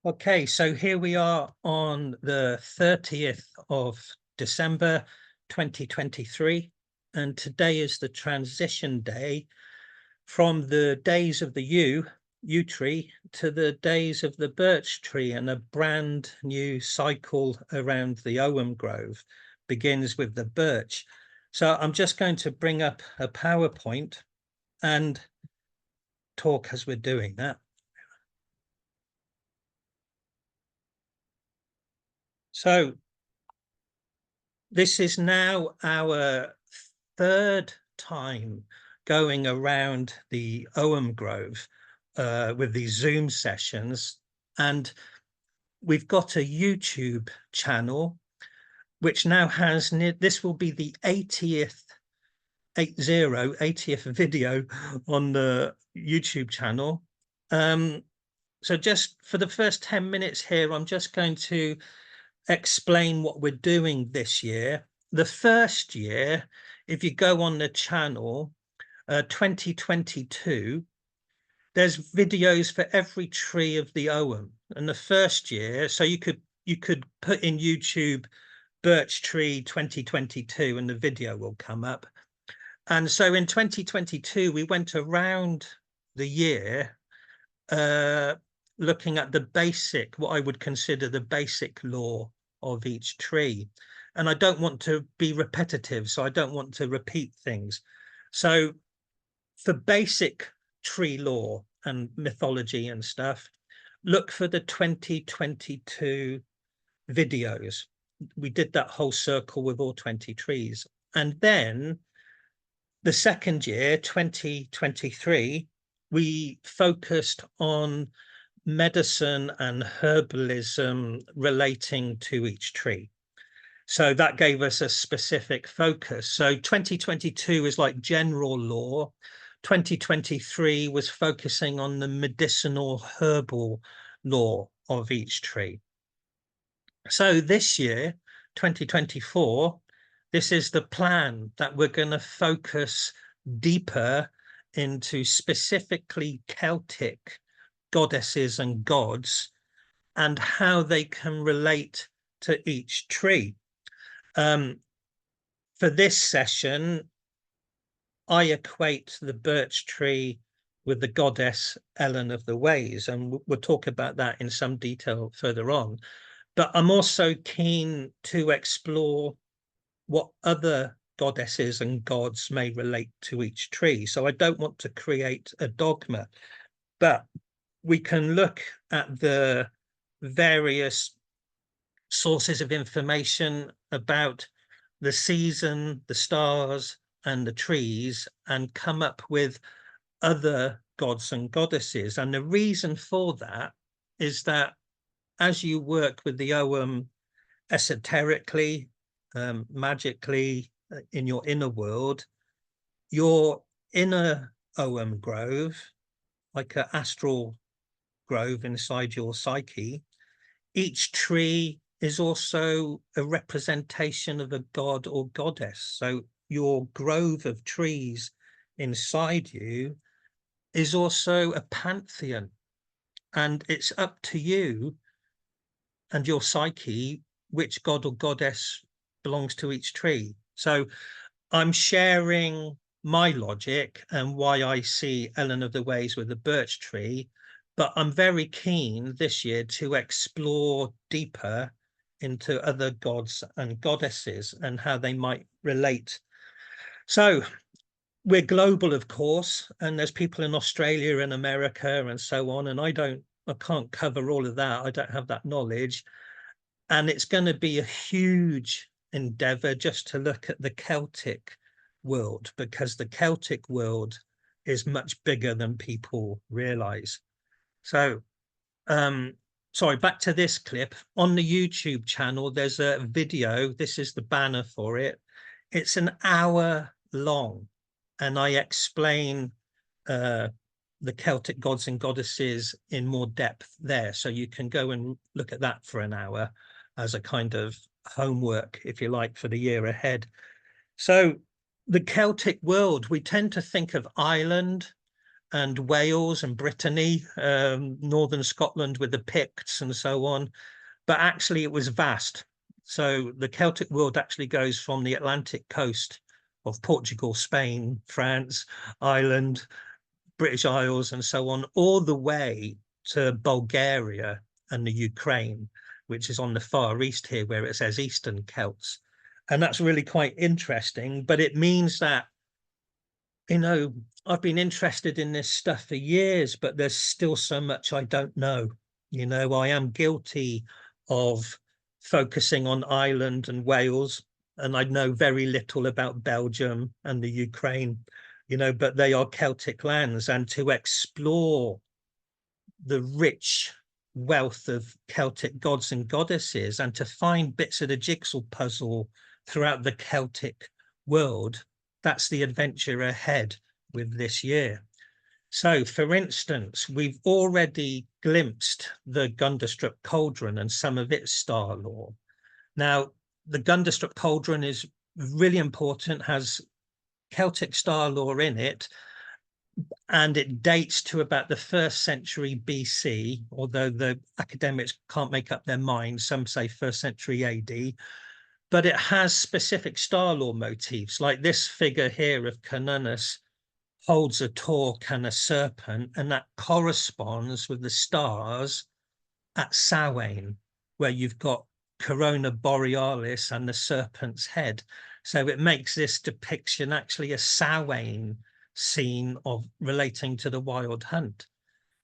Okay, so here we are on the 30th of December 2023, and today is the transition day from the days of the yew tree to the days of the birch tree, and a brand new cycle around the Ogham Grove begins with the birch. So I'm just going to bring up a PowerPoint and talk as we're doing that. So this is now our third time going around the Ogham Grove with these Zoom sessions, and we've got a YouTube channel which now has this will be the 80th video on the YouTube channel. So just for the first 10 minutes here, I'm just going to explain what we're doing this year. The first year, if you go on the channel, 2022, there's videos for every tree of the Ogham. And the first year, so you could put in YouTube birch tree 2022 and the video will come up. And so in 2022, we went around the year looking at the basic, what I would consider the basic law of each tree. And I don't want to be repetitive, so I don't want to repeat things. So for basic tree lore and mythology and stuff, look for the 2022 videos. We did that whole circle with all 20 trees. And then the second year, 2023, we focused on medicine and herbalism relating to each tree. So that gave us a specific focus. So 2022 is like general lore. 2023 was focusing on the medicinal herbal lore of each tree. So this year, 2024, this is the plan, that we're going to focus deeper into specifically Celtic goddesses and gods and how they can relate to each tree. For this session, I equate the birch tree with the goddess Elen of the Ways, and we'll talk about that in some detail further on. But I'm also keen to explore what other goddesses and gods may relate to each tree. So I don't want to create a dogma, but we can look at the various sources of information about the season, the stars, and the trees, and come up with other gods and goddesses. And the reason for that is that as you work with the Ogham esoterically, magically, in your inner world, your inner Ogham Grove, like an astral grove inside your psyche, each tree is also a representation of a god or goddess. So your grove of trees inside you is also a pantheon, and it's up to you and your psyche which god or goddess belongs to each tree. So I'm sharing my logic and why I see Elen of the Ways with the birch tree, but I'm very keen this year to explore deeper into other gods and goddesses and how they might relate. So we're global, of course, and there's people in Australia and America and so on, and I can't cover all of that. I don't have that knowledge. And it's going to be a huge endeavor just to look at the Celtic world, because the Celtic world is much bigger than people realize. So, sorry, back to this clip. On the YouTube channel, there's a video. This is the banner for it. It's an hour long, and I explain the Celtic gods and goddesses in more depth there. So you can go and look at that for an hour as a kind of homework, if you like, for the year ahead. So the Celtic world, we tend to think of Ireland and Wales and Brittany, northern Scotland with the Picts and so on. But actually it was vast. So the Celtic world actually goes from the Atlantic coast of Portugal, Spain, France, Ireland, British Isles, and so on, all the way to Bulgaria and the Ukraine, which is on the far east here, where it says Eastern Celts. And that's really quite interesting. But it means that, you know, I've been interested in this stuff for years, but there's still so much I don't know. You know, I am guilty of focusing on Ireland and Wales, and I know very little about Belgium and the Ukraine, you know, but they are Celtic lands. And to explore the rich wealth of Celtic gods and goddesses and to find bits of the jigsaw puzzle throughout the Celtic world, that's the adventure ahead with this year. So, for instance, we've already glimpsed the Gundestrup Cauldron and some of its star lore. Now, the Gundestrup Cauldron is really important, has Celtic star lore in it, and it dates to about the 1st century BC, although the academics can't make up their minds. Some say 1st century AD, but it has specific star lore motifs, like this figure here of Canunus holds a torque and a serpent, and that corresponds with the stars at Samhain, where you've got Corona Borealis and the serpent's head. So it makes this depiction actually a Samhain scene of relating to the wild hunt.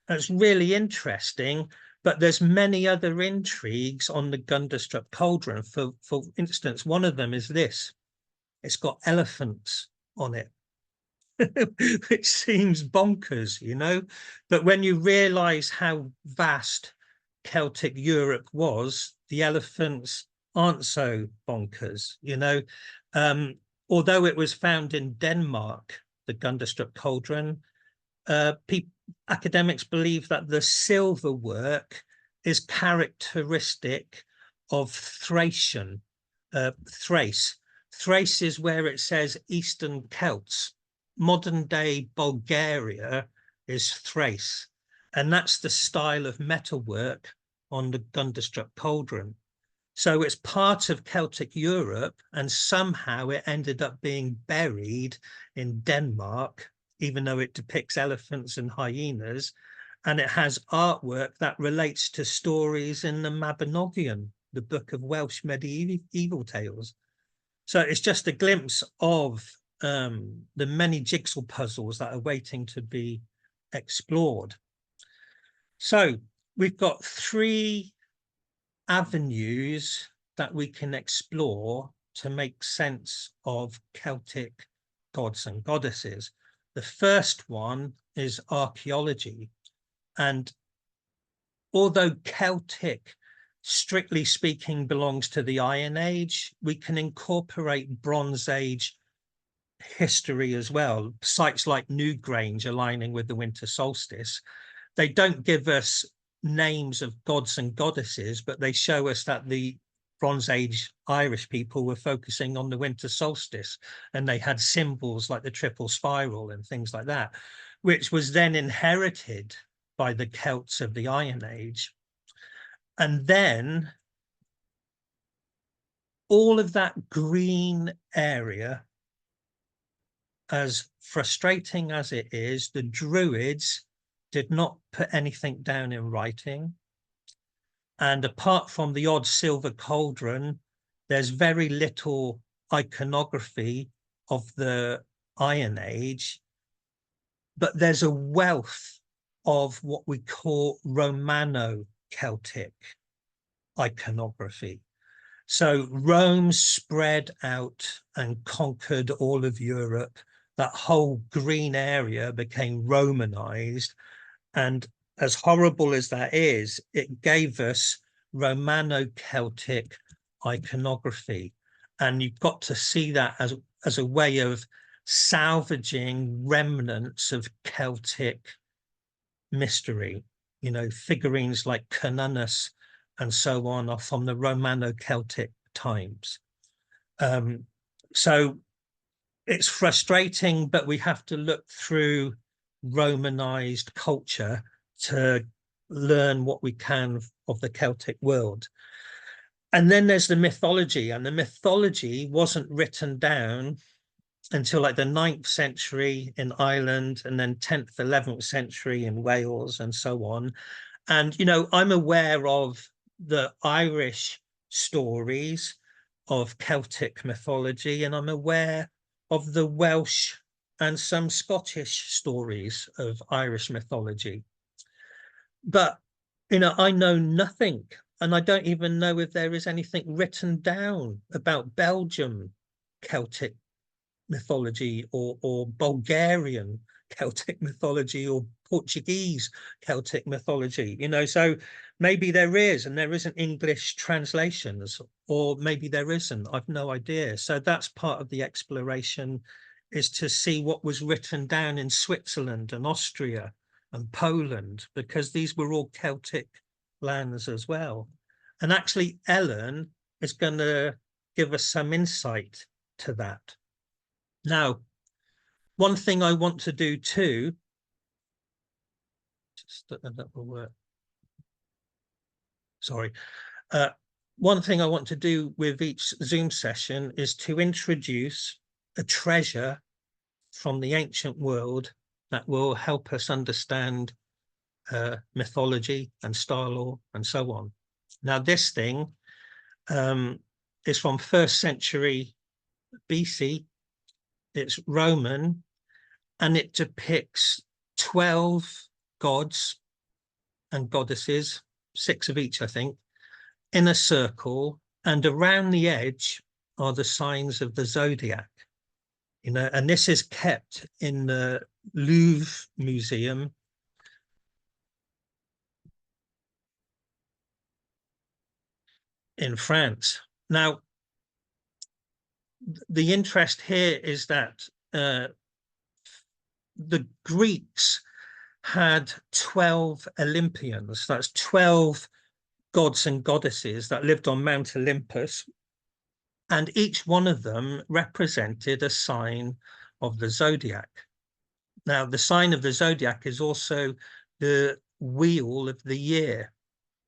That's really interesting, but there's many other intrigues on the Gundestrup Cauldron. For instance, one of them is this. It's got elephants on it. Which seems bonkers, you know, but when you realize how vast Celtic Europe was, the elephants aren't so bonkers, you know. Although it was found in Denmark, the Gundestrup Cauldron, academics believe that the silver work is characteristic of Thracian, Thrace. Thrace is where it says Eastern Celts. Modern day Bulgaria is Thrace, and that's the style of metalwork on the Gundestrup Cauldron. So it's part of Celtic Europe, and somehow it ended up being buried in Denmark, even though it depicts elephants and hyenas, and it has artwork that relates to stories in the Mabinogion, the book of Welsh medieval tales. So it's just a glimpse of the many jigsaw puzzles that are waiting to be explored. So we've got 3 avenues that we can explore to make sense of Celtic gods and goddesses. The first one is archaeology. And although Celtic, strictly speaking, belongs to the Iron Age, we can incorporate Bronze Age history as well. Sites like Newgrange aligning with the winter solstice, they don't give us names of gods and goddesses, but they show us that the Bronze Age Irish people were focusing on the winter solstice, and they had symbols like the triple spiral and things like that, which was then inherited by the Celts of the Iron Age. And then all of that green area, as frustrating as it is, the Druids did not put anything down in writing. And apart from the odd silver cauldron, there's very little iconography of the Iron Age, but there's a wealth of what we call Romano-Celtic iconography. So Rome spread out and conquered all of Europe. That whole green area became Romanized. And as horrible as that is, it gave us Romano-Celtic iconography. And you've got to see that as a way of salvaging remnants of Celtic mystery. You know, figurines like Canunus and so on are from the Romano-Celtic times. So it's frustrating, but we have to look through Romanized culture to learn what we can of the Celtic world. And then there's the mythology, and the mythology wasn't written down until like the 9th century in Ireland, and then 10th, 11th century in Wales, and so on. And, you know, I'm aware of the Irish stories of Celtic mythology, and I'm aware of the Welsh and some Scottish stories of Irish mythology. But, you know, I know nothing, and I don't even know if there is anything written down about Belgium Celtic mythology, or Bulgarian Celtic mythology, or Portuguese Celtic mythology, you know. So maybe there is, and there isn't English translations, or maybe there isn't. I've no idea. So that's part of the exploration, is to see what was written down in Switzerland and Austria and Poland, because these were all Celtic lands as well. And actually, Ellen is going to give us some insight to that. Now, one thing I want to do too, that will work. Sorry. One thing I want to do with each Zoom session is to introduce a treasure from the ancient world that will help us understand mythology and star lore and so on. Now, this thing is from 1st century BC. It's Roman, and it depicts 12 gods and goddesses, 6 of each, I think, in a circle, and around the edge are the signs of the zodiac. You know, and this is kept in the Louvre Museum in France. Now, the interest here is that the Greeks had 12 Olympians. That's 12 gods and goddesses that lived on Mount Olympus, and each one of them represented a sign of the zodiac. Now, the sign of the zodiac is also the wheel of the year.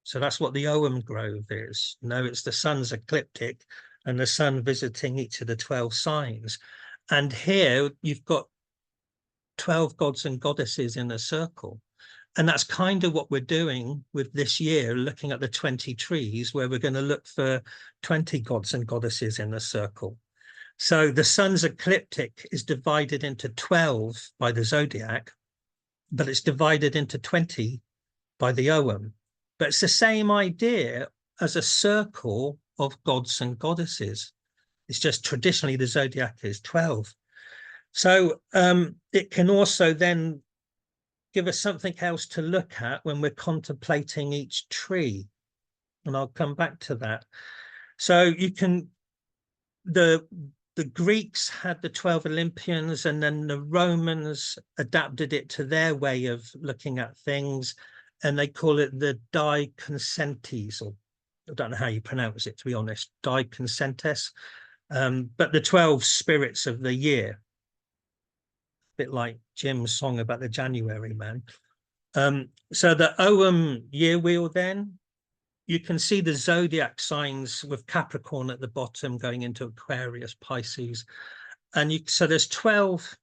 So that's what the Ogham Grove is. You know, it's the sun's ecliptic and the sun visiting each of the 12 signs. And here you've got 12 gods and goddesses in a circle. And that's kind of what we're doing with this year, looking at the 20 trees, where we're going to look for 20 gods and goddesses in a circle. So the sun's ecliptic is divided into 12 by the zodiac, but it's divided into 20 by the Ogham. But it's the same idea as a circle of gods and goddesses. It's just traditionally the zodiac is 12. So it can also then give us something else to look at when we're contemplating each tree. And I'll come back to that. So you can, the Greeks had the 12 Olympians, and then the Romans adapted it to their way of looking at things, and they call it the Diconsentes, or I don't know how you pronounce it, to be honest, Diconsentes, but the 12 spirits of the year, a bit like Jim's song about the January man. So the Ogham year wheel, then, you can see the zodiac signs with Capricorn at the bottom going into Aquarius, Pisces. And so there's 12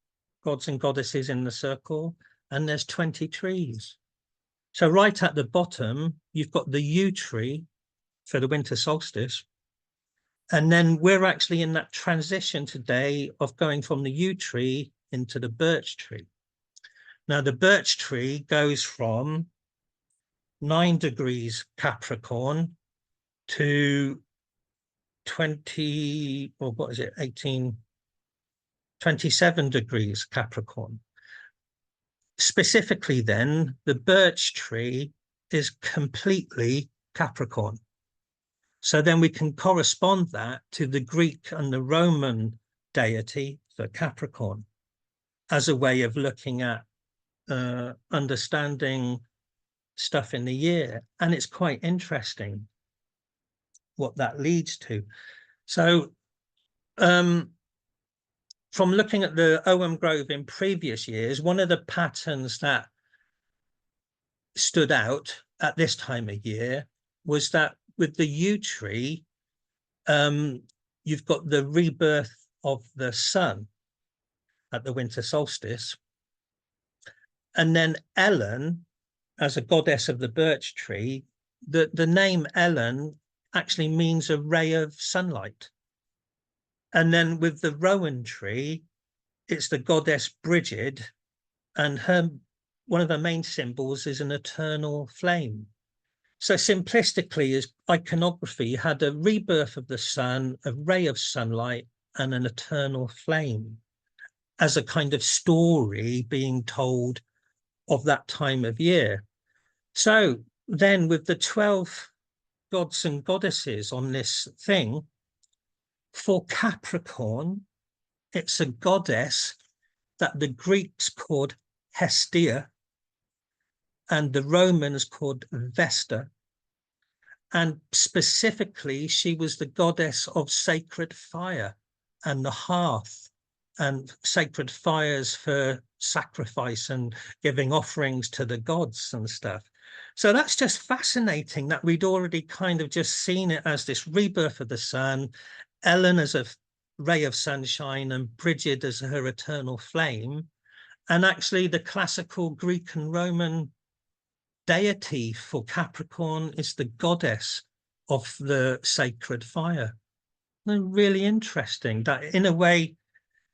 gods and goddesses in the circle, and there's 20 trees. So right at the bottom, you've got the yew tree for the winter solstice. And then we're actually in that transition today of going from the yew tree into the birch tree. Now, the birch tree goes from 9 degrees Capricorn to 20, or what is it, 27 degrees Capricorn. Specifically then, the birch tree is completely Capricorn. So then we can correspond that to the Greek and the Roman deity for Capricorn as a way of looking at understanding stuff in the year. And it's quite interesting what that leads to. So from looking at the Ogham Grove in previous years, one of the patterns that stood out at this time of year was that with the yew tree, you've got the rebirth of the sun at the winter solstice. And then Elen, as a goddess of the birch tree, the name Elen actually means a ray of sunlight. And then with the rowan tree, it's the goddess Brigid, and one of the main symbols is an eternal flame. So simplistically, as iconography had a rebirth of the sun, a ray of sunlight, and an eternal flame as a kind of story being told of that time of year. So then with the 12 gods and goddesses on this thing, for Capricorn, it's a goddess that the Greeks called Hestia and the Romans called Vesta. And specifically, she was the goddess of sacred fire and the hearth and sacred fires for sacrifice and giving offerings to the gods and stuff. So that's just fascinating that we'd already kind of just seen it as this rebirth of the sun, Elen as a ray of sunshine and Brigid as her eternal flame. And actually the classical Greek and Roman deity for Capricorn is the goddess of the sacred fire. And really interesting that in a way,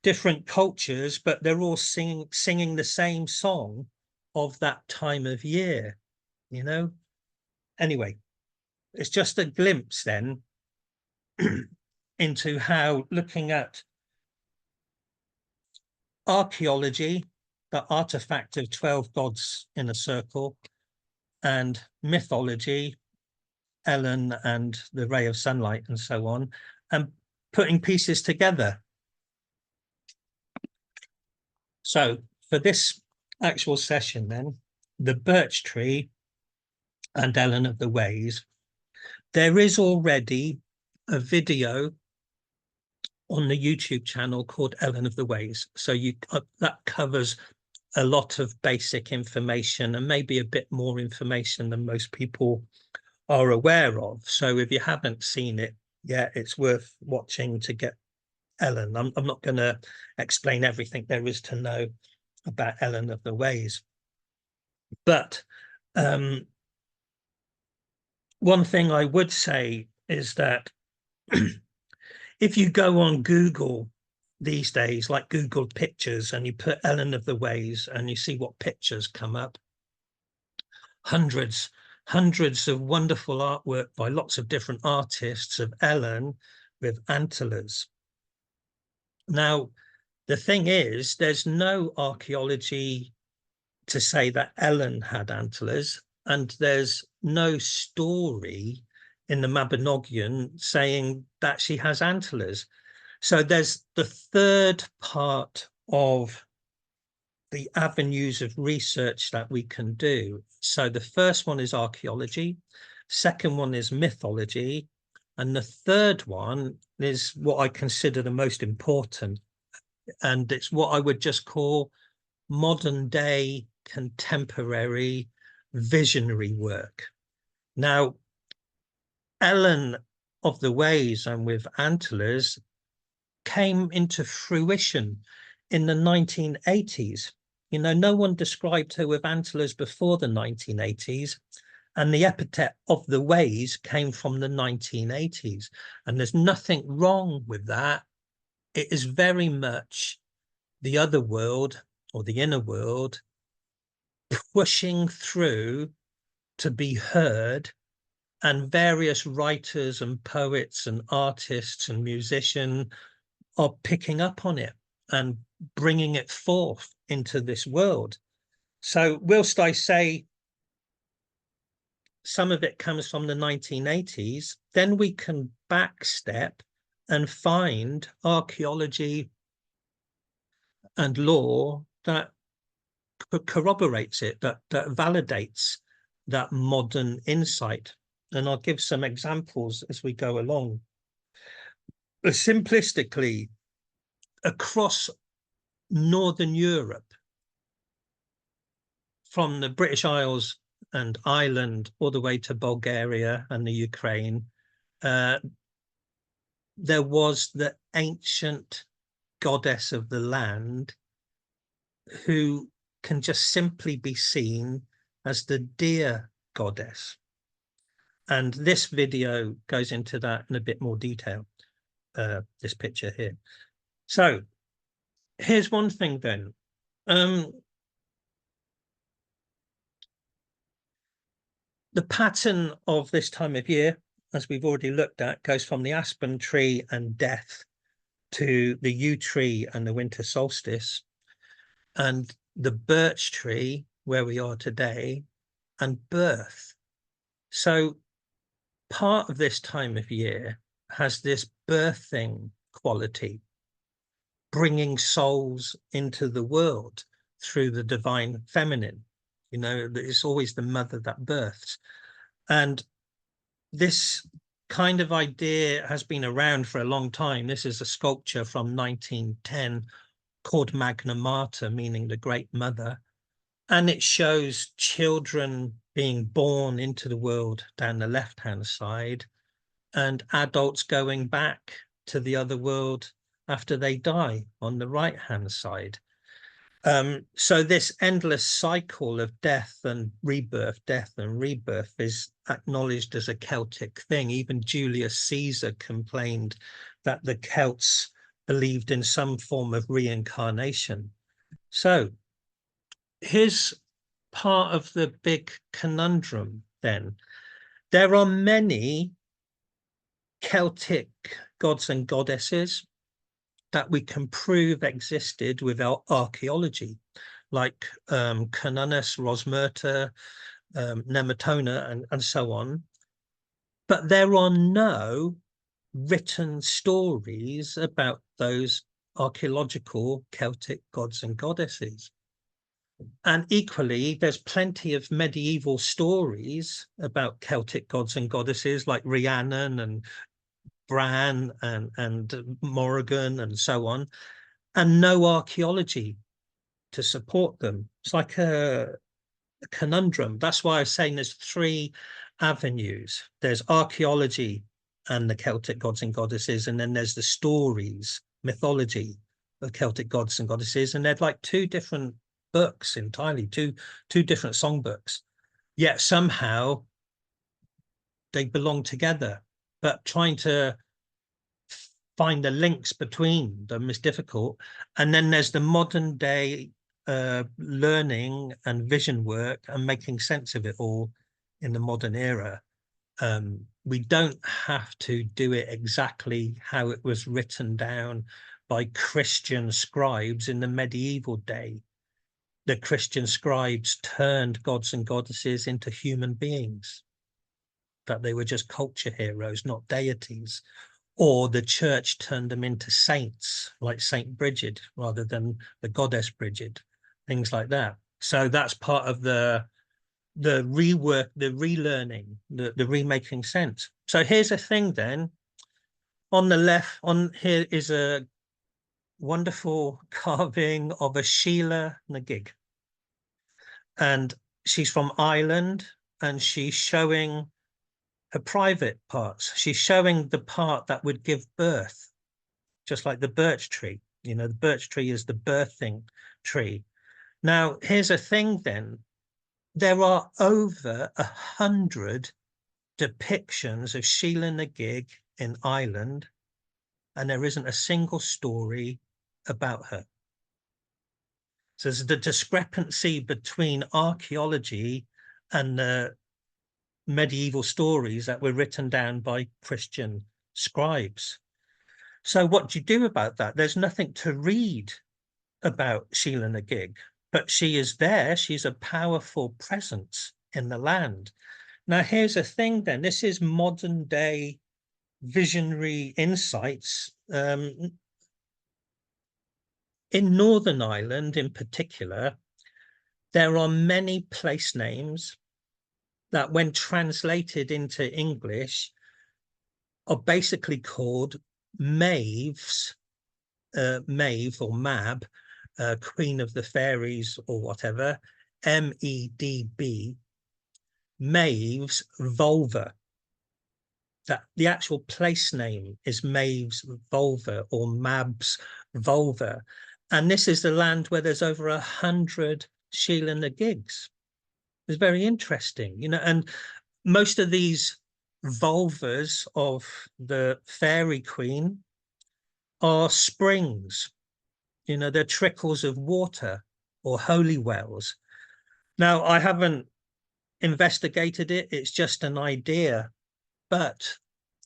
different cultures, but they're all singing the same song of that time of year, you know? Anyway, it's just a glimpse then into how looking at archaeology, the artifact of 12 gods in a circle, and mythology, Elen and the ray of sunlight and so on, and putting pieces together. So for this actual session then, the birch tree and Elen of the Ways, there is already a video on the YouTube channel called Elen of the Ways. So that covers a lot of basic information and maybe a bit more information than most people are aware of. So if you haven't seen it yet, it's worth watching to get Elen. I'm not going to explain everything there is to know about Elen of the Ways. But one thing I would say is that if you go on Google these days, like Google Pictures, and you put Elen of the Ways and you see what pictures come up, hundreds of wonderful artwork by lots of different artists of Elen with antlers. Now, the thing is, there's no archaeology to say that Elen had antlers, and there's no story in the Mabinogion saying that she has antlers. So there's the third part of the avenues of research that we can do. So the first one is archaeology, second one is mythology, and the third one is what I consider the most important, and it's what I would just call modern day contemporary visionary work. Now, Elen of the Ways and with antlers came into fruition in the 1980s. You know, no one described her with antlers before the 1980s, and the epithet of the Ways came from the 1980s. And there's nothing wrong with that. It is very much the other world or the inner world pushing through to be heard, and various writers and poets and artists and musicians are picking up on it and bringing it forth into this world. So whilst I say some of it comes from the 1980s, then we can backstep and find archaeology and law that corroborates it, that validates that modern insight. And I'll give some examples as we go along. But simplistically, across Northern Europe, from the British Isles and Ireland all the way to Bulgaria and the Ukraine, there was the ancient goddess of the land who can just simply be seen as the deer goddess. And this video goes into that in a bit more detail, this picture here. So here's one thing then. The pattern of this time of year, as we've already looked at, goes from the aspen tree and death to the yew tree and the winter solstice, and the birch tree, where we are today, and birth. So part of this time of year has this birthing quality, bringing souls into the world through the divine feminine. You know, it's always the mother that births. And this kind of idea has been around for a long time. This is a sculpture from 1910 called Magna Mater, meaning the Great Mother. And it shows children being born into the world down the left-hand side and adults going back to the other world after they die on the right-hand side. So this endless cycle of death and rebirth is acknowledged as a Celtic thing. Even Julius Caesar complained that the Celts believed in some form of reincarnation. So here's part of the big conundrum then. There are many Celtic gods and goddesses that we can prove existed with our archaeology, like Cernunnos, Rosmerta, Nemetona, and so on. But there are no written stories about those archaeological Celtic gods and goddesses. And equally, there's plenty of medieval stories about Celtic gods and goddesses like Rhiannon and Bran and Morrigan and so on, and no archaeology to support them. It's like a conundrum. That's why I was saying there's three avenues. There's archaeology and the Celtic gods and goddesses, and then there's the stories, mythology of Celtic gods and goddesses, and they're like two different books entirely, two different songbooks, yet somehow they belong together. But trying to find the links between them is difficult. And then there's the modern day learning and vision work and making sense of it all in the modern era. We don't have to do it exactly how it was written down by Christian scribes in the medieval day. The Christian scribes turned gods and goddesses into human beings, that they were just culture heroes, not deities. Or the church turned them into saints, like Saint Bridget, rather than the goddess Bridget, things like that. So that's part of the rework, the relearning, the remaking sense. So here's a thing then. On the left, on here is a wonderful carving of a Sheela Na Gig. And she's from Ireland, and she's showing her private parts. She's showing the part that would give birth, just like the birch tree. You know, the birch tree is the birthing tree. Now, here's a thing then. There are over 100 depictions of Sheela Na Gig in Ireland, and there isn't a single story about her. So there's the discrepancy between archaeology and the medieval stories that were written down by Christian scribes. So what do you do about that? There's nothing to read about Sheela Na Gig, but she is there. She's a powerful presence in the land. Now, here's a thing then. This is modern day visionary insights. In Northern Ireland in particular, there are many place names that when translated into English are basically called maves Maeve or Mab, Queen of the Fairies or whatever, Medb, Maeve's vulva. That the actual place name is Maeve's vulva or Mab's vulva. And this is the land where there's over 100 Sheela Na Gigs. It's very interesting, you know, and most of these vulvas of the fairy queen are springs, you know, they're trickles of water or holy wells. Now, I haven't investigated it, it's just an idea, but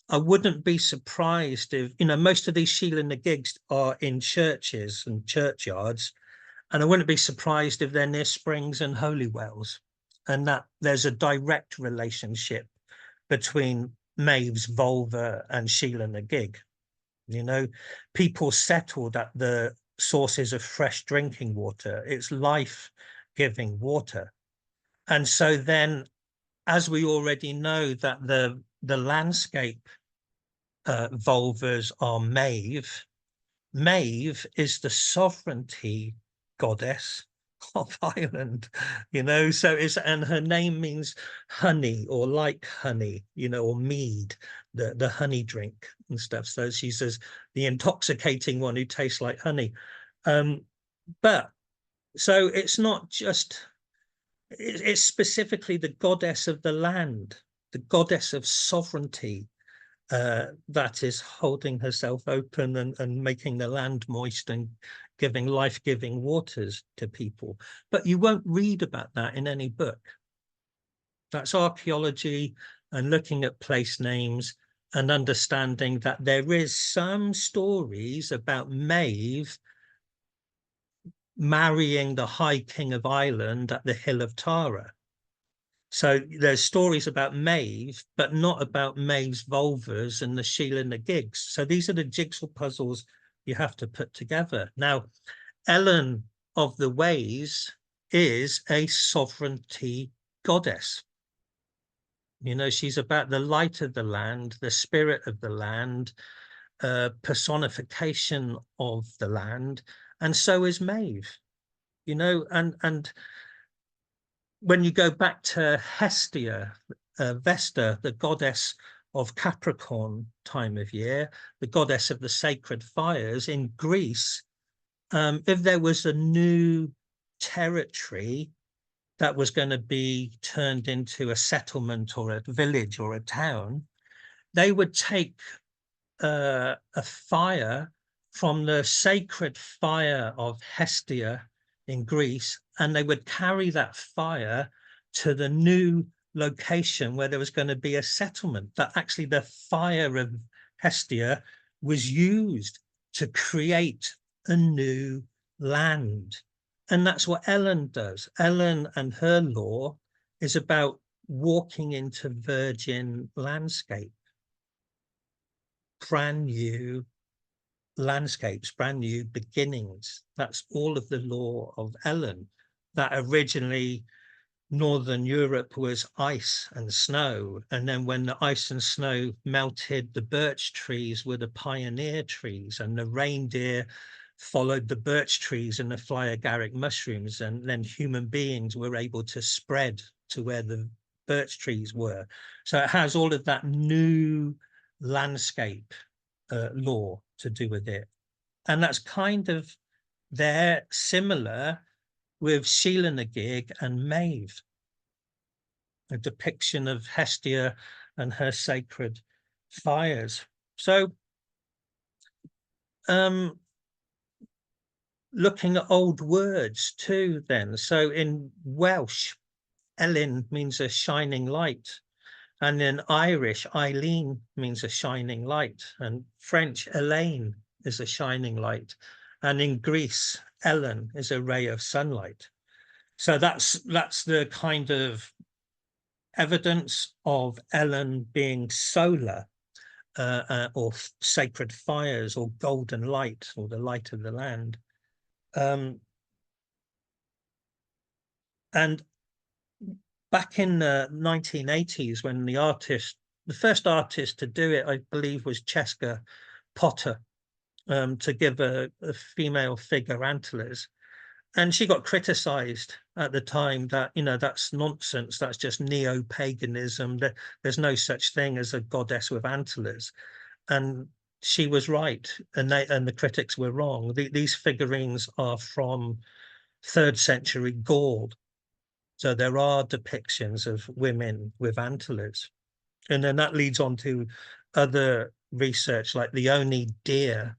I wouldn't be surprised if, you know, most of these Sheela Na Gigs are in churches and churchyards, and I wouldn't be surprised if they're near springs and holy wells, and that there's a direct relationship between Maeve's vulva and Sheela Na Gig. You know, people settled at the sources of fresh drinking water. It's life-giving water. And so then, as we already know that the landscape vulvas are Maeve. Maeve is the sovereignty goddess of Ireland, you know, so it's, and her name means honey or like honey, you know, or mead, the honey drink and stuff. So she says the intoxicating one who tastes like honey. But so it's not just, it's specifically the goddess of the land, the goddess of sovereignty, that is holding herself open and making the land moist and giving life-giving waters to people. But you won't read about that in any book. That's archaeology and looking at place names and understanding that there is some stories about Maeve marrying the High King of Ireland at the Hill of Tara. So there's stories about Maeve, but not about Maeve's vulvas and the Sheela Na Gigs. So these are the jigsaw puzzles you have to put together. Now, Elen of the Ways is a sovereignty goddess. You know, she's about the light of the land, the spirit of the land, personification of the land, and so is Maeve. You know, and when you go back to Hestia, Vesta, the goddess of Capricorn time of year, the goddess of the sacred fires in Greece, if there was a new territory that was going to be turned into a settlement or a village or a town, they would take a fire from the sacred fire of Hestia in Greece, and they would carry that fire to the new location where there was going to be a settlement. That actually the fire of Hestia was used to create a new land. And that's what Elen does. Elen and her law is about walking into virgin landscape, brand new landscapes, brand new beginnings. That's all of the law of Elen. That originally Northern Europe was ice and snow, and then when the ice and snow melted, the birch trees were the pioneer trees, and the reindeer followed the birch trees and the fly agaric mushrooms, and then human beings were able to spread to where the birch trees were. So it has all of that new landscape law to do with it. And that's kind of there, similar with Sheela Na Gig and Maeve, a depiction of Hestia and her sacred fires. So looking at old words too then. So in Welsh, Elen means a shining light. And in Irish, Eileen means a shining light. And French, Elaine is a shining light. And in Greece, Elen is a ray of sunlight. So that's the kind of evidence of Elen being solar, or sacred fires, or golden light, or the light of the land. And back in the 1980s, when the first artist to do it, I believe, was Cheska Potter, to give a female figure antlers. And she got criticized at the time that, that's nonsense. That's just neo-paganism. There's no such thing as a goddess with antlers. And she was right, and the critics were wrong. These figurines are from 3rd century Gaul. So there are depictions of women with antlers. And then that leads on to other research, like the only deer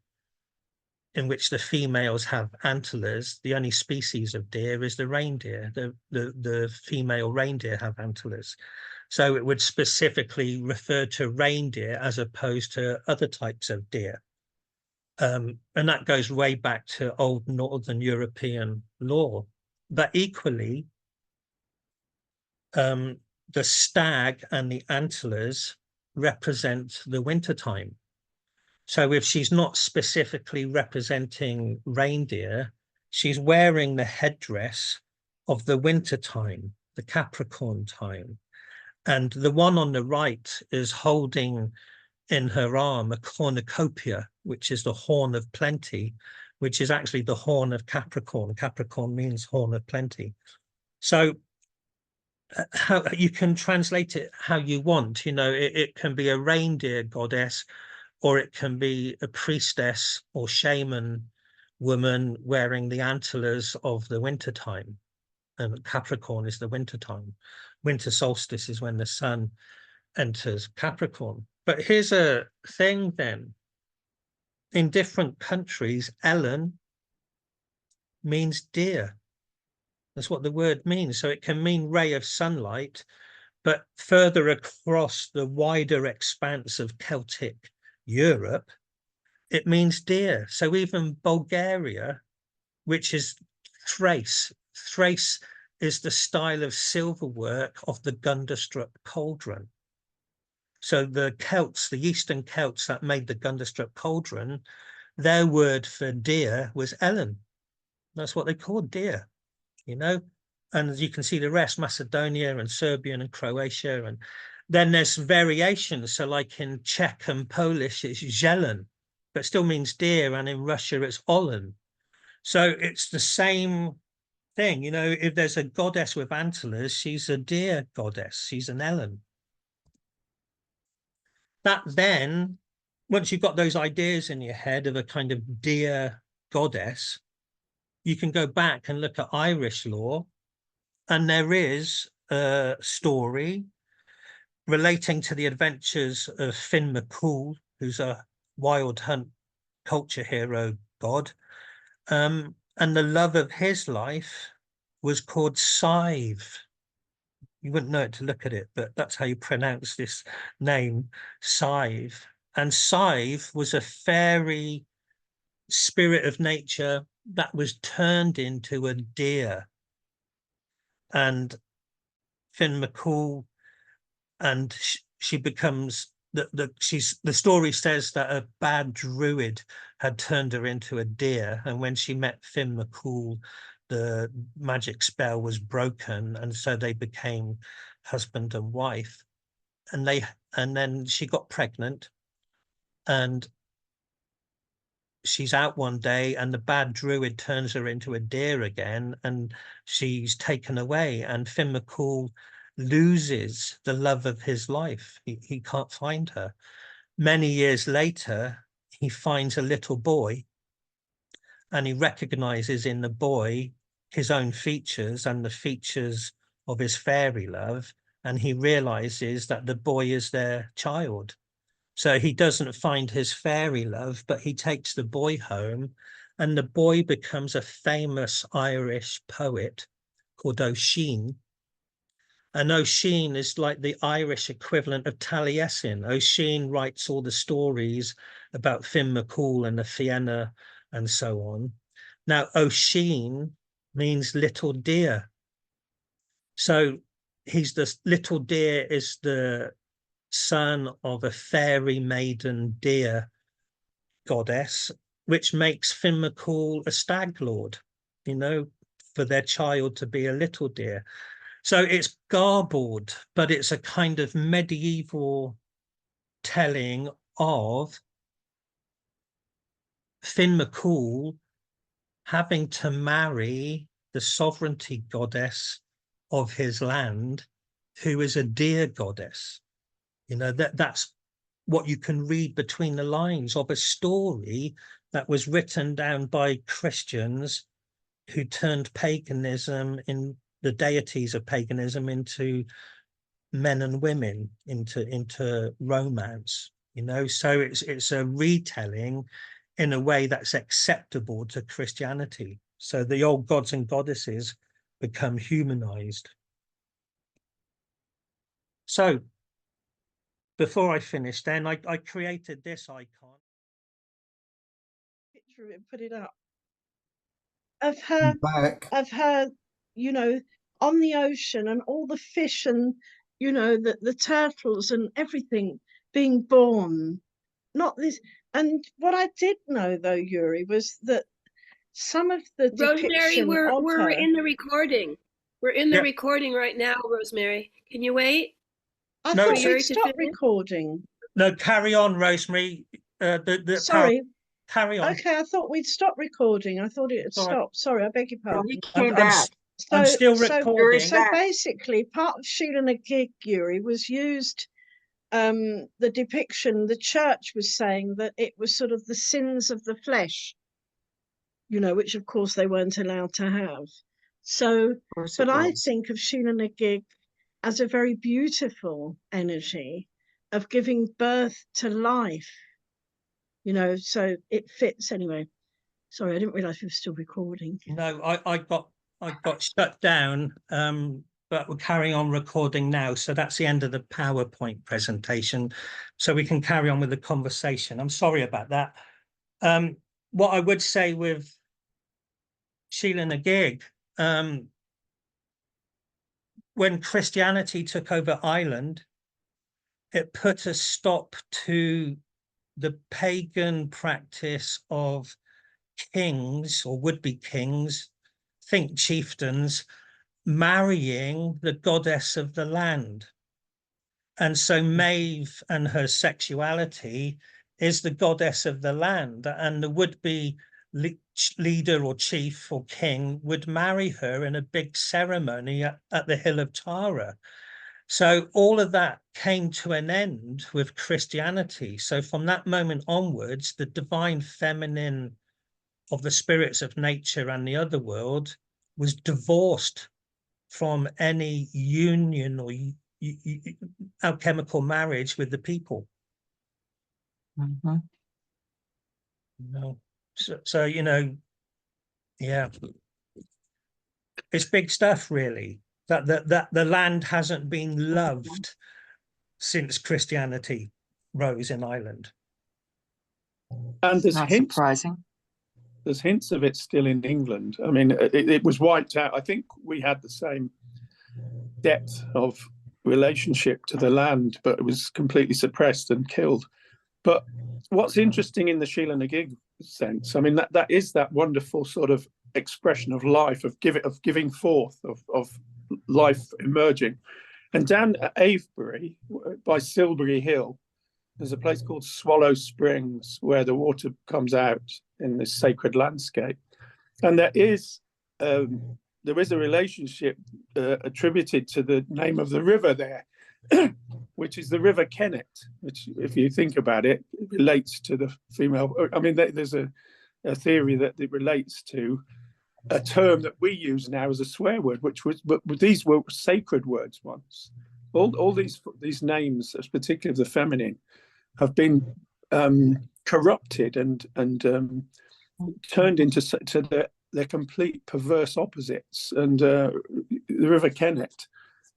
in which the females have antlers, the only species of deer is the reindeer. The female reindeer have antlers. So it would specifically refer to reindeer as opposed to other types of deer. And that goes way back to old Northern European law. But equally, the stag and the antlers represent the wintertime. So if she's not specifically representing reindeer, she's wearing the headdress of the winter time, the Capricorn time. And the one on the right is holding in her arm a cornucopia, which is the horn of plenty, which is actually the horn of Capricorn. Capricorn means horn of plenty. So how you can translate it how you want. It can be a reindeer goddess, or it can be a priestess or shaman woman wearing the antlers of the wintertime. And Capricorn is the wintertime. Winter solstice is when the sun enters Capricorn. But here's a thing then. In different countries, Elen means deer. That's what the word means. So it can mean ray of sunlight, but further across the wider expanse of Celtic Europe, it means deer. So even Bulgaria, which is Thrace is the style of silverwork of the Gunderstrup cauldron. So the Celts, the Eastern Celts that made the Gunderstrup cauldron, their word for deer was Elen. That's what they called deer, and you can see the rest, Macedonia and Serbian and Croatia. And then there's variations. So like in Czech and Polish, it's Jelen, but still means deer. And in Russia, it's Olen. So it's the same thing. If there's a goddess with antlers, she's a deer goddess. She's an Elen. That then, once you've got those ideas in your head of a kind of deer goddess, you can go back and look at Irish law. And there is a story relating to the adventures of Finn McCool, who's a wild hunt culture hero god. And the love of his life was called Scythe. You wouldn't know it to look at it, but that's how you pronounce this name, Scythe. And Scythe was a fairy spirit of nature that was turned into a deer. And Finn McCool, and she becomes the story says that a bad druid had turned her into a deer, and when she met Finn McCool, the magic spell was broken, and so they became husband and wife. And then she got pregnant, and she's out one day, and the bad druid turns her into a deer again, and she's taken away, and Finn McCool loses the love of his life. He can't find her. Many years later, he finds a little boy, and he recognizes in the boy his own features and the features of his fairy love, and he realizes that the boy is their child. So he doesn't find his fairy love, but he takes the boy home, and the boy becomes a famous Irish poet called Oisin. And Oisin is like the Irish equivalent of Taliesin. Oisin writes all the stories about Finn McCool and the Fianna and so on. Now, Oisin means little deer. So he's the little deer is the son of a fairy maiden deer goddess, which makes Finn McCool a stag lord, for their child to be a little deer. So it's garbled, but it's a kind of medieval telling of Finn McCool having to marry the sovereignty goddess of his land, who is a deer goddess. You know, that's what you can read between the lines of a story that was written down by Christians who turned paganism, in the deities of paganism, into men and women, into romance. You know, so it's a retelling in a way that's acceptable to Christianity. So the old gods and goddesses become humanized. So before I finish, then I created this icon. Picture of it, put it up. Of her, you know, on the ocean, and all the fish, and you know, the turtles and everything being born. Not this. And what I did know, though, Yuri, was that some of the Rosemary, depiction of we're her, in the recording. We're in the recording right now, Rosemary. Can you wait? I No, thought we'd stop recording. No, carry on, Rosemary. Sorry. Carry on. Okay, I thought we'd stop recording. I thought it had stopped. Sorry, I beg your pardon. I'm still recording. So basically, part of Sheela Na Gig, Yuri, was used. The depiction, the church was saying that it was sort of the sins of the flesh, you know, which of course they weren't allowed to have. So, but I think of Sheela Na Gig as a very beautiful energy of giving birth to life, you know, so it fits anyway. Sorry, I didn't realize we were still recording. No, I got shut down, but we're carrying on recording now. So that's the end of the PowerPoint presentation. So we can carry on with the conversation. I'm sorry about that. What I would say with Sheela Na Gig, when Christianity took over Ireland, it put a stop to the pagan practice of kings or would-be kings, think chieftains, marrying the goddess of the land. And so Maeve and her sexuality is the goddess of the land, and the would-be leader or chief or king would marry her in a big ceremony at the Hill of Tara. So all of that came to an end with Christianity. So from that moment onwards, the divine feminine of the spirits of nature and the other world was divorced from any union or alchemical marriage with the people. Mm-hmm. No. So, you know, yeah, it's big stuff, really, that the land hasn't been loved since Christianity rose in Ireland. And there's hints. Surprising. There's hints of it still in England. I mean, it was wiped out. I think we had the same depth of relationship to the land, but it was completely suppressed and killed. But what's interesting in the Sheela Na Gig sense, I mean, that is that wonderful sort of expression of life, of giving forth, of life emerging. And down at Avebury, by Silbury Hill, there's a place called Swallow Springs where the water comes out in this sacred landscape. And there is a relationship attributed to the name of the river there, which is the River Kennet, which, if you think about it, relates to the female. I mean, there's a theory that it relates to a term that we use now as a swear word, but these were sacred words once. All these names, particularly of the feminine, have been corrupted and turned into their complete perverse opposites. And the River Kennet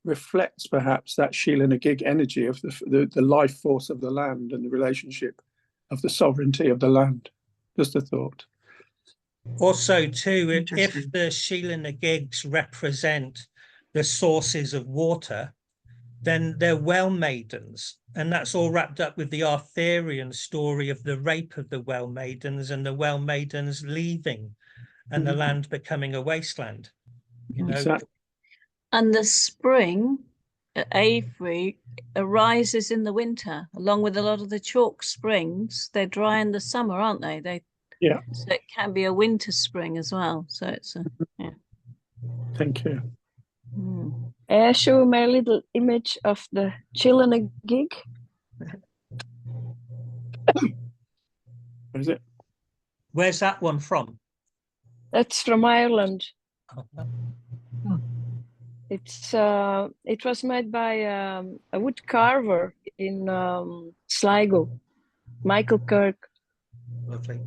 reflects perhaps that Sheela Na Gig energy of the life force of the land and the relationship of the sovereignty of the land. Just a thought. Also, too, if the Sheela Na Gigs represent the sources of water, then they're well maidens, and that's all wrapped up with the Arthurian story of the rape of the well maidens and the well maidens leaving and the land becoming a wasteland. You know, Exactly. And the spring at Avebury arises in the winter, along with a lot of the chalk springs. They're dry in the summer, aren't they? Yeah. So it can be a winter spring as well. So it's a, yeah. Thank you. Show me a little image of the Sheela Na Gig. What is it? Where's that one from? That's from Ireland. Oh, It was made by a wood carver in Sligo, Michael Kirk. lovely.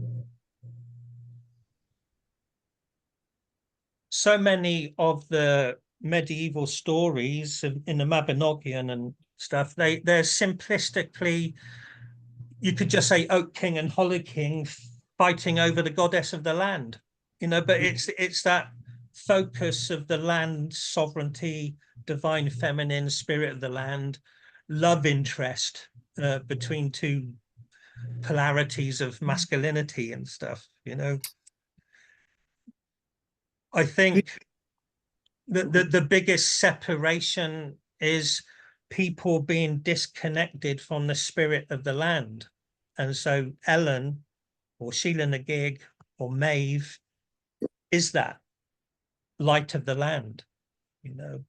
So many of the medieval stories in the Mabinogion and stuff, they're simplistically, you could just say Oak King and Holly King fighting over the goddess of the land, you know, but it's that focus of the land, sovereignty, divine feminine, spirit of the land, love interest between two polarities of masculinity and stuff, you know. I think the biggest separation is people being disconnected from the spirit of the land. And so Ellen or Sheela Na Gig or Maeve is that light of the land, you know.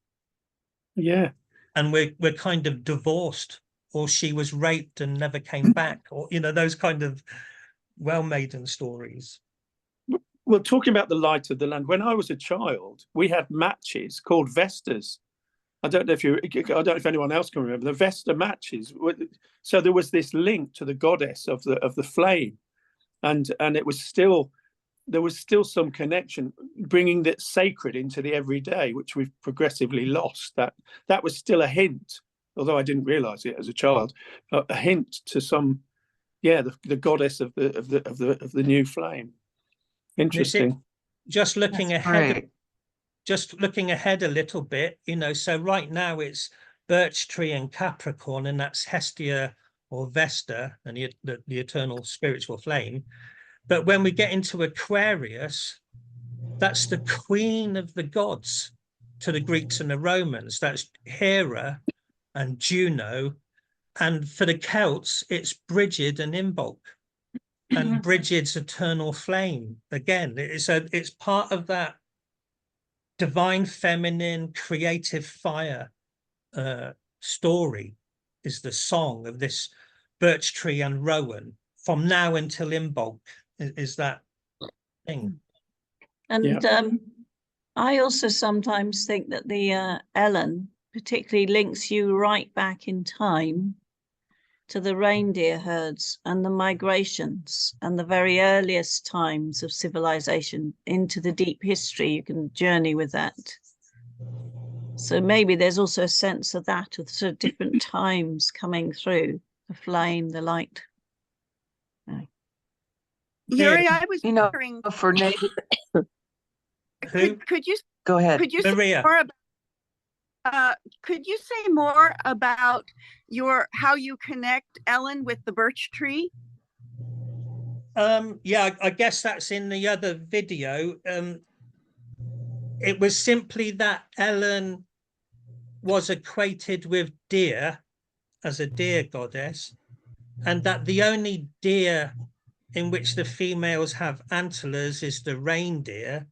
Yeah. And we're kind of divorced, or she was raped and never came back, or, you know, those kind of well-maiden stories. Well, talking about the light of the land, when I was a child, we had matches called Vestas. I don't know if anyone else can remember the Vesta matches. So there was this link to the goddess of the flame, and there was still some connection, bringing that sacred into the everyday, which we've progressively lost. That was still a hint, although I didn't realise it as a child, a hint to some, the goddess of the new flame. Interesting. Just looking ahead, just looking ahead a little bit, you know, so right now it's Birch tree and Capricorn, and that's Hestia or Vesta and the eternal spiritual flame. But when we get into Aquarius, that's the queen of the gods to the Greeks and the Romans. That's Hera and Juno. And for the Celts, it's Brigid and Imbolc. And Brigid's eternal flame. Again, it's part of that divine feminine creative fire story, is the song of this Birch tree and Rowan from now until Imbolc is that thing. And I also sometimes think that the Elen particularly links you right back in time to the reindeer herds and the migrations and the very earliest times of civilization into the deep history. You can journey with that. So maybe there's also a sense of that, of sort of different times coming through, the flame, the light. Yuri, I was wondering for native. Could you Go ahead, could you Maria. say more about, could you say more about how you connect Ellen with the birch tree? Yeah, I guess that's in the other video. It was simply that Ellen was equated with deer as a deer goddess, and that the only deer in which the females have antlers is the reindeer.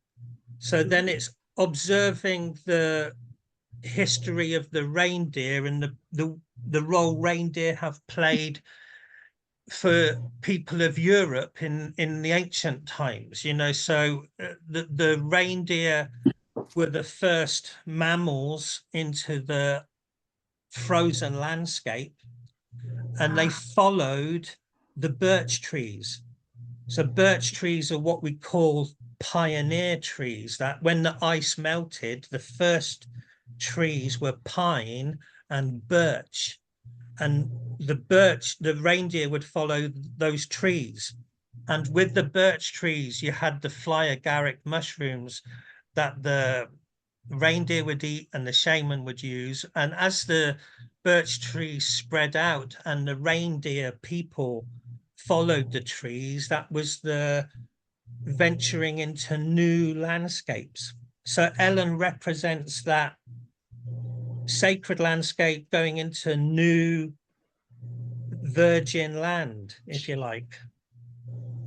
So then it's observing the history of the reindeer and the role reindeer have played for people of Europe in the ancient times, you know. So the reindeer were the first mammals into the frozen landscape, and they followed the birch trees. So birch trees are what we call pioneer trees, that when the ice melted, the first trees were pine and birch, and the reindeer would follow those trees. And with the birch trees, you had the fly agaric mushrooms that the reindeer would eat and the shaman would use. And as the birch trees spread out and the reindeer people followed the trees, that was the venturing into new landscapes. So Ellen represents that sacred landscape going into new virgin land, if you like.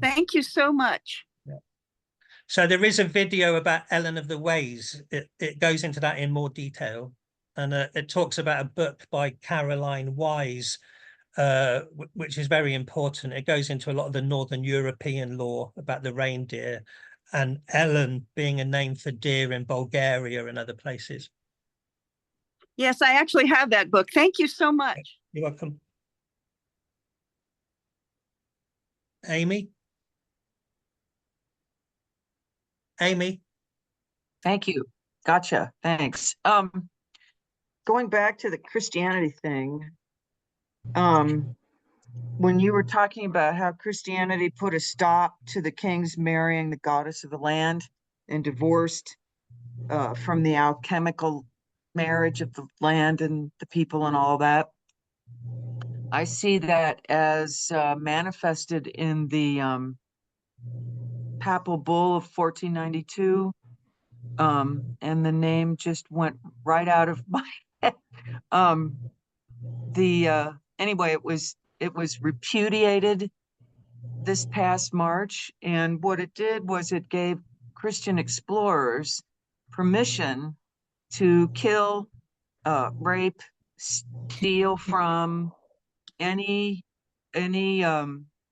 Thank you so much. So there is a video about Ellen of the Ways. It goes into that in more detail. And it talks about a book by Caroline Wise, which is very important. It goes into a lot of the Northern European lore about the reindeer, and Ellen being a name for deer in Bulgaria and other places. Yes, I actually have that book. Thank you so much. You're welcome. Amy? Amy? Thank you. Gotcha. Thanks. Going back to the Christianity thing, when you were talking about how Christianity put a stop to the kings marrying the goddess of the land and divorced from the alchemical marriage of the land and the people and all that, I see that as manifested in the Papal Bull of 1492. And the name just went right out of my head. Anyway, it was repudiated this past March, and what it did was it gave Christian explorers permission to kill, rape, steal from any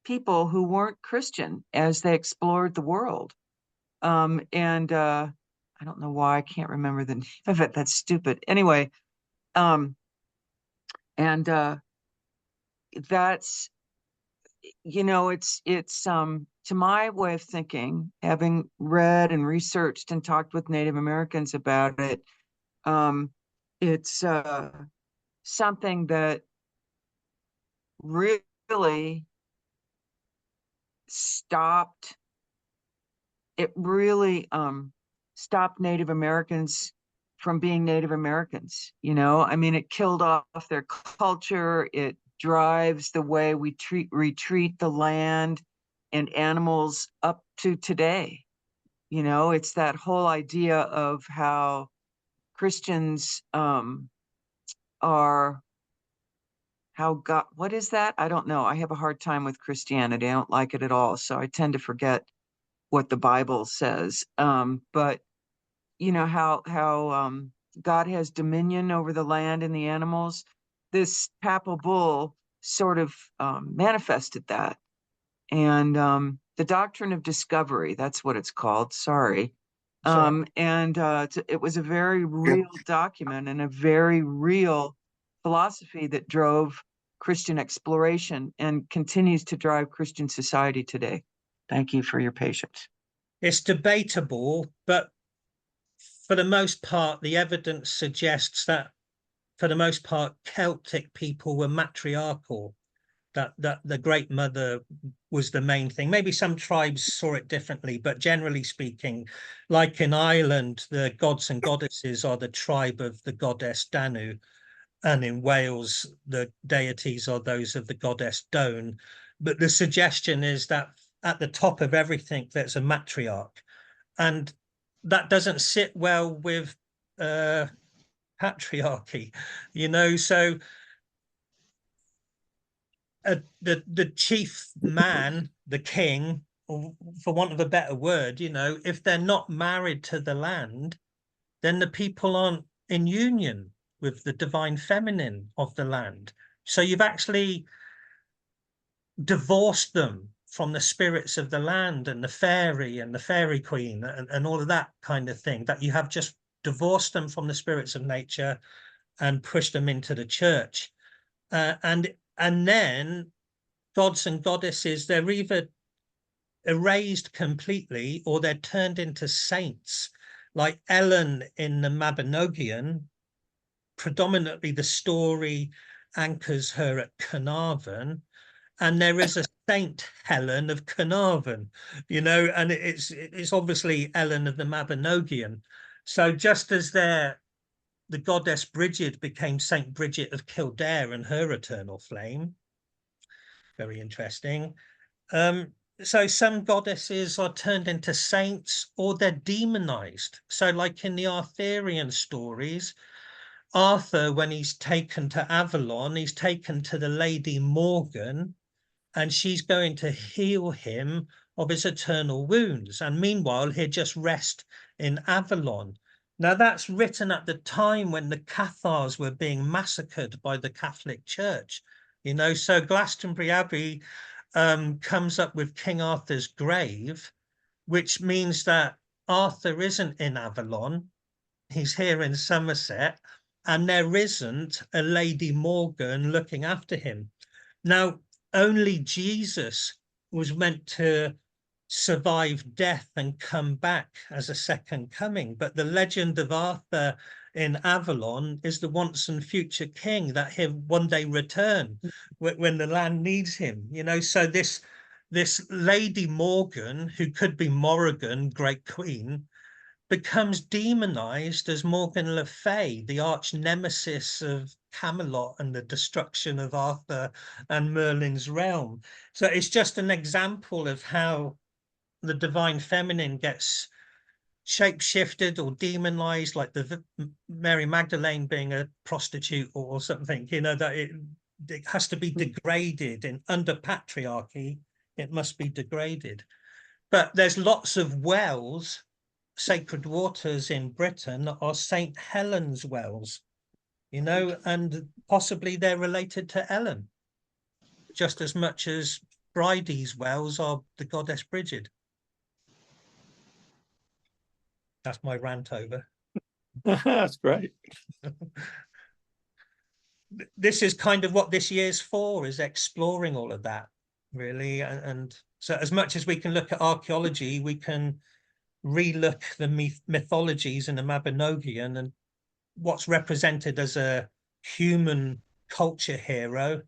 people who weren't Christian as they explored the world. I don't know why I can't remember the name of it. That's stupid. Anyway, that's, you know, it's to my way of thinking, having read and researched and talked with Native Americans about it, it's something that really stopped. It really stopped Native Americans from being Native Americans. You know, I mean, it killed off their culture. It drives the way we treat the land and animals up to today. You know, it's that whole idea of how Christians are, how God, what is that? I don't know. I have a hard time with Christianity. I don't like it at all. So I tend to forget what the Bible says. But you know, how God has dominion over the land and the animals. This Papal Bull sort of manifested that. And the doctrine of discovery, that's what it's called. Sorry. It was a very real document and a very real philosophy that drove Christian exploration and continues to drive Christian society today. Thank you for your patience. It's debatable, but for the most part, the evidence suggests that, for the most part, Celtic people were matriarchal, that the Great Mother was the main thing. Maybe some tribes saw it differently, but generally speaking, like in Ireland, the gods and goddesses are the tribe of the goddess Danu, and in Wales, the deities are those of the goddess Down. But the suggestion is that at the top of everything, there's a matriarch. And that doesn't sit well with patriarchy, you know. So the chief man, the king, for want of a better word, you know, if they're not married to the land, then the people aren't in union with the divine feminine of the land. So you've actually divorced them from the spirits of the land and the fairy queen and all of that kind of thing, that you have just divorced them from the spirits of nature and pushed them into the church. And then gods and goddesses, they're either erased completely or they're turned into saints. Like Ellen in the Mabinogion, predominantly the story anchors her at Carnarvon, and there is a Saint Helen of Carnarvon, you know, and it's obviously Ellen of the Mabinogion. So just as the goddess Bridget became Saint Bridget of Kildare and her eternal flame, very interesting. So some goddesses are turned into saints or they're demonized. So like in the Arthurian stories, Arthur, when he's taken to Avalon, he's taken to the Lady Morgan, and she's going to heal him of his eternal wounds. And meanwhile, he'll just rest in Avalon. Now, that's written at the time when the Cathars were being massacred by the Catholic Church. You know, so Glastonbury Abbey comes up with King Arthur's grave, which means that Arthur isn't in Avalon. He's here in Somerset, and there isn't a Lady Morgan looking after him. Now, only Jesus was meant to survive death and come back as a second coming. But the legend of Arthur in Avalon is the once and future king that he'll one day return when the land needs him. You know, so this Lady Morgan, who could be Morrigan, great queen, becomes demonized as Morgan Le Fay, the arch nemesis of Camelot and the destruction of Arthur and Merlin's realm. So it's just an example of how the divine feminine gets shape-shifted or demonized, like the Mary Magdalene being a prostitute or something, you know, that it has to be degraded. In under patriarchy, it must be degraded. But there's lots of wells, sacred waters in Britain, that are St. Helen's wells, you know, and possibly they're related to Ellen, just as much as Bridie's wells are the goddess Bridget. That's my rant over. That's great. This is kind of what this year's for, is exploring all of that, really. And so as much as we can look at archaeology, we can relook the mythologies in the Mabinogion and what's represented as a human culture hero.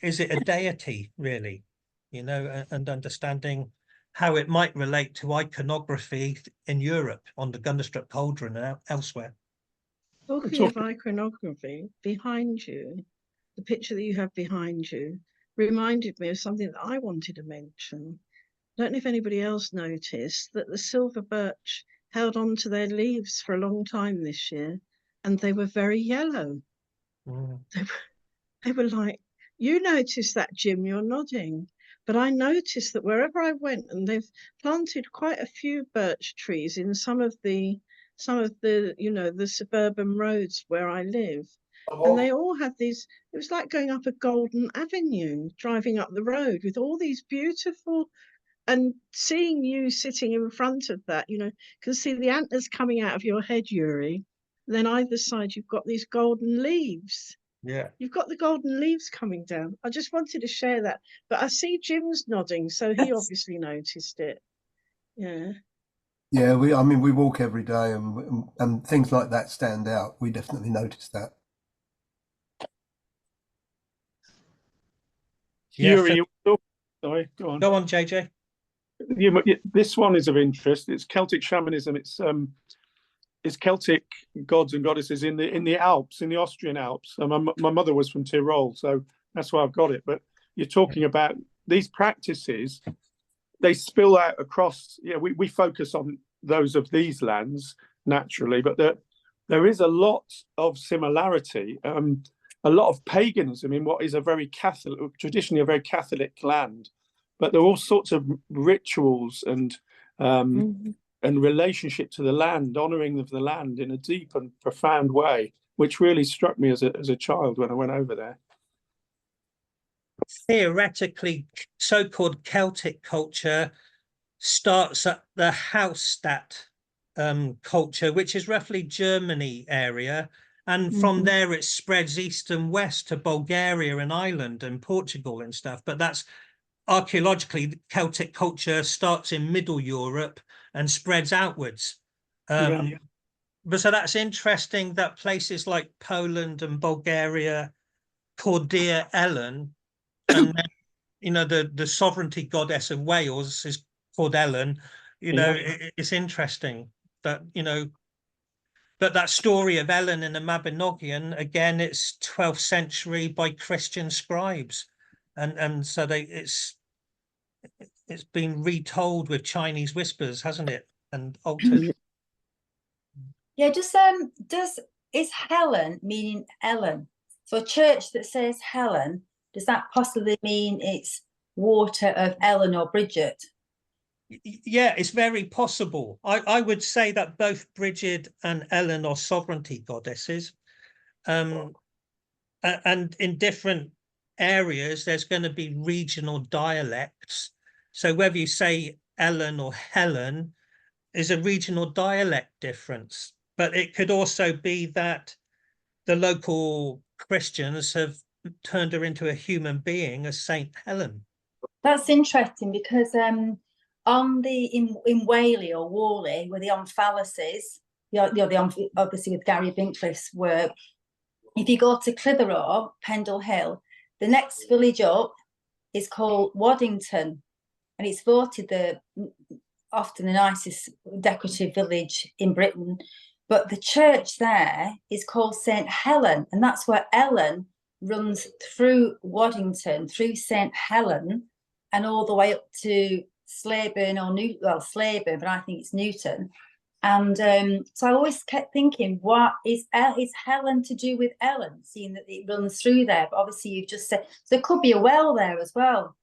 Is it a deity, really? You know, and understanding how it might relate to iconography in Europe on the Gunderstrup Cauldron and elsewhere. Talking of iconography, behind you, the picture that you have behind you reminded me of something that I wanted to mention. I don't know if anybody else noticed that the silver birch held on to their leaves for a long time this year, and they were very yellow. Mm. They were like, you noticed that, Jim, you're nodding. But I noticed that wherever I went, and they've planted quite a few birch trees in some of the, you know, the suburban roads where I live. And they all had these, it was like going up a golden avenue, driving up the road with all these beautiful, and seeing you sitting in front of that, you know, can see the antlers coming out of your head, Yuri. Then either side, you've got these golden leaves. Yeah. You've got the golden leaves coming down. I just wanted to share that. But I see Jim's nodding, so he obviously noticed it. Yeah. Yeah, I mean, we walk every day, and things like that stand out. We definitely notice that. Yeah, Yuri, sorry, go on. Go on, JJ. This one is of interest. It's Celtic shamanism. It's Celtic gods and goddesses in the Alps, in the Austrian Alps. My mother was from Tyrol, so that's why I've got it. But you're talking about these practices, they spill out across. Yeah, we focus on those of these lands naturally, but there is a lot of similarity, a lot of paganism in what is a very Catholic, traditionally a very Catholic land. But there are all sorts of rituals and relationship to the land, honouring of the land in a deep and profound way, which really struck me as a child when I went over there. Theoretically, so-called Celtic culture starts at the Hallstatt culture, which is roughly Germany area. And from there, it spreads east and west to Bulgaria and Ireland and Portugal and stuff. But that's archaeologically, Celtic culture starts in Middle Europe and spreads outwards. But so that's interesting that places like Poland and Bulgaria called dear Ellen, and then, you know, the sovereignty goddess of Wales is called Ellen. You know, it's interesting that, you know, but that story of Ellen in the Mabinogion, again, it's 12th century by Christian scribes, and so it's been retold with Chinese whispers, hasn't it, and altered. Yeah, is Helen meaning Ellen? So a church that says Helen, Does that possibly mean it's water of Ellen or Bridget? Yeah, it's very possible. I would say that both Bridget and Ellen are sovereignty goddesses. And in different areas, there's going to be regional dialects. So whether you say Ellen or Helen is a regional dialect difference. But it could also be that the local Christians have turned her into a human being as Saint Helen. That's interesting because on the in Whaley or Worley, where the omphaluses, obviously with Gary Bincliffe's work, if you go to Clitheroe, Pendle Hill, the next village up is called Waddington, and it's voted often the nicest decorative village in Britain. But the church there is called St. Helen, and that's where Ellen runs through Waddington, through St. Helen, and all the way up to Slaburn Slaburn, but I think it's Newton. And so I always kept thinking, what is Helen to do with Ellen, seeing that it runs through there? But obviously you've just said, so there could be a well there as well.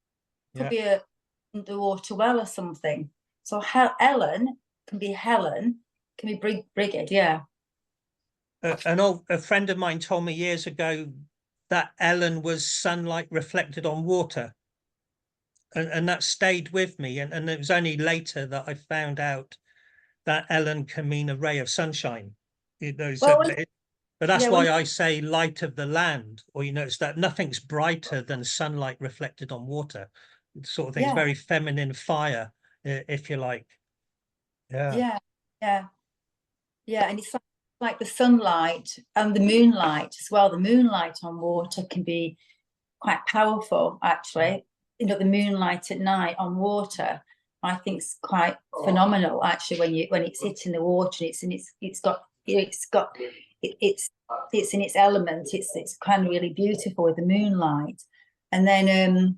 Could be a underwater well or something. So Ellen can be Helen, can be Bridget, yeah. A friend of mine told me years ago that Ellen was sunlight reflected on water. And that stayed with me. And it was only later that I found out that Ellen can mean a ray of sunshine. But that's why I say light of the land, or it's that nothing's brighter than sunlight reflected on water. It's sort of thing. It's very feminine fire, if you like. Yeah. And it's like the sunlight and the moonlight as well. The moonlight on water can be quite powerful, actually. The moonlight at night on water, I think, is quite phenomenal, actually. When it's hitting the water, it's in its element. It's kind of really beautiful with the moonlight. And then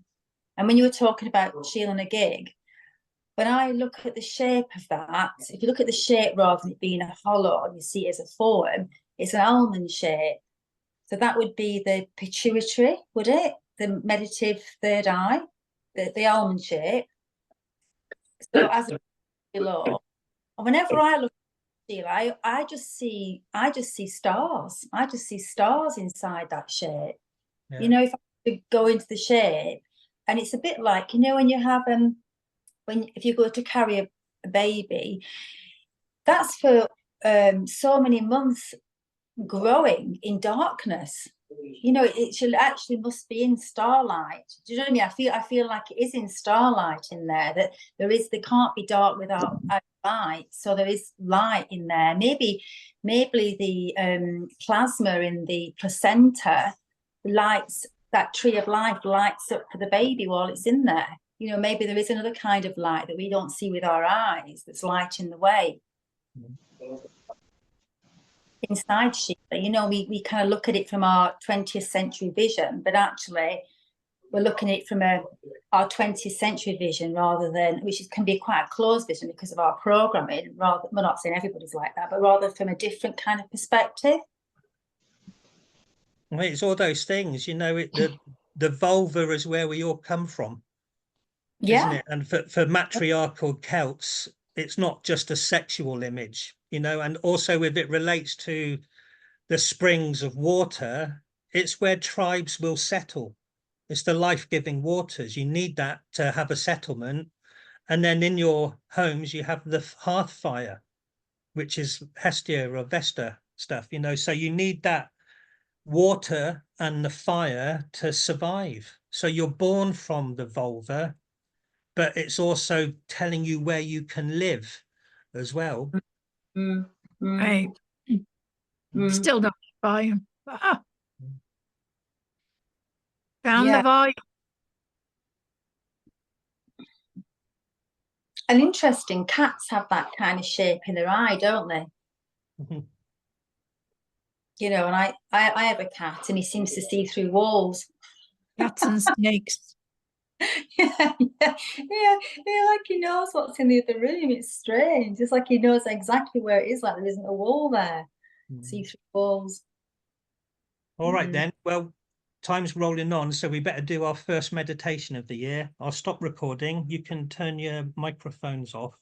and when you were talking about Sheela Na Gig, when I look at the shape of that, if you look at the shape rather than it being a hollow and you see it as a form, it's an almond shape. So that would be the pituitary, would it? The meditative third eye, the almond shape. So as below, and whenever I look at Sheela, I just see stars. I just see stars inside that shape. Yeah. If I go into the shape, and it's a bit like when you have if you go to carry a baby, that's for so many months growing in darkness. It should actually must be in starlight. Do you know what I mean? I feel like it is in starlight in there, that there can't be dark without light. So there is light in there. Maybe the plasma in the placenta lights, that tree of life lights up for the baby while it's in there. Maybe there is another kind of light that we don't see with our eyes that's lighting the way. Inside Sheela, we kind of look at it from our 20th century vision, but actually we're looking at it from our 20th century vision rather than, which can be quite a closed vision because of our programming. We're not saying everybody's like that, but rather from a different kind of perspective. Well, it's all those things, the vulva is where we all come from. Isn't it? And for matriarchal Celts, it's not just a sexual image, and also if it relates to the springs of water, it's where tribes will settle. It's the life-giving waters. You need that to have a settlement. And then in your homes, you have the hearth fire, which is Hestia or Vesta stuff, so you need that water and the fire to survive. So you're born from the vulva, but it's also telling you where you can live as well. Right. Still don't buy them. Found the volume. And interesting, cats have that kind of shape in their eye, don't they? And I have a cat and he seems to see through walls. Cats and snakes. Yeah, like he knows what's in the other room. It's strange. It's like he knows exactly where it is, like there isn't a wall there. See through walls. All right then. Well, time's rolling on, so we better do our first meditation of the year. I'll stop recording. You can turn your microphones off.